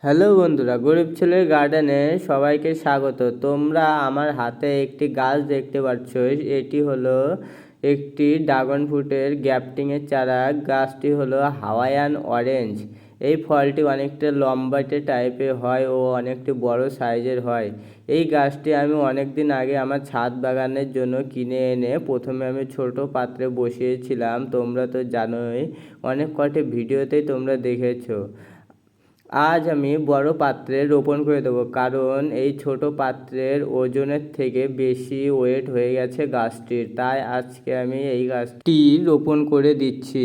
Hello বন্ধুরা, গরিব ছেলের গার্ডেনে সবাইকে স্বাগত। তোমরা আমার হাতে একটি গাছ দেখতে পাচ্ছ। এটি হলো একটি ড্রাগন ফ্রুটের গ্যাপটিংয়ের চারা। গাছটি হলো হাওয়াইয়ান অরেঞ্জ। এই ফলটি অনেকটা লম্বাটে টাইপের হয় ও অনেকটি বড় সাইজের হয়। এই গাছটি আমি অনেক দিন আগে আমার ছাদ বাগানের জন্য কিনে এনে প্রথমে আমি ছোট পাত্রে বসিয়েছিলাম। তোমরা তো জানোই, অনেক কটি ভিডিওতেই তোমরা দেখেছো। আজ আমি বড় পাত্রে রোপণ করে দেবো, কারণ এই ছোট পাত্রের ওজনের থেকে বেশি ওয়েট হয়ে গেছে গাছটির। তাই আজকে আমি এই গাছটি রোপণ করে দিচ্ছি।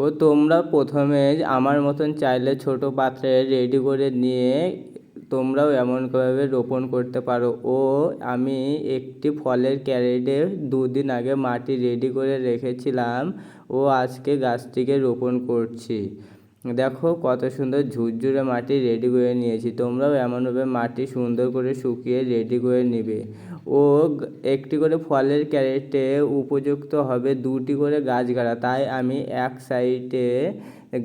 ও তোমরা প্রথমে আমার মতন চাইলে ছোট পাত্রে রেডি করে নিয়ে তোমরাও এমনভাবে রোপণ করতে পারো। ও আমি একটি ফলের ক্যারেটে 2 দিন আগে মাটি রেডি করে রেখেছিলাম। ও আজকে গাছটিকে রোপণ করছি। দেখো কত সুন্দর ঝুরঝুরে মাটি রেডি করে নিয়েছি। তোমরাও এমনভাবে মাটি সুন্দর করে শুকিয়ে রেডি করে নেবে। ও একটি করে ফলের ক্যারেটে উপযুক্ত হবে 2টি করে গাছ গাড়া। তাই আমি এক সাইডে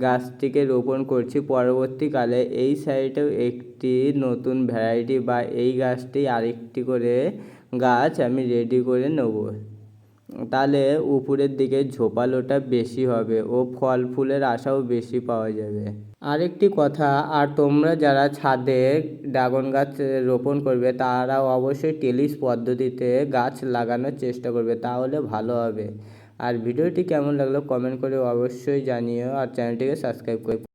গাছটিকে রোপণ করছি। পরবর্তীকালে এই সাইডেও একটি নতুন ভ্যারাইটি বা এই গাছটি আরেকটি করে গাছ আমি রেডি করে নেব। তাহলে উপরের দিকে ঝোপালোটা বেশি হবে ও ফল ফুলের আশাও বেশি পাওয়া যাবে। আরেকটি কথা, আর তোমরা যারা ছাদে ড্রাগন গাছ রোপণ করবে তারা অবশ্যই টেলিস পদ্ধতিতে গাছ লাগানোর চেষ্টা করবে, তাহলে ভালো হবে। আর ভিডিওটি কেমন লাগলো কমেন্ট করে অবশ্যই জানিও, আর চ্যানেলটিকে সাবস্ক্রাইব করে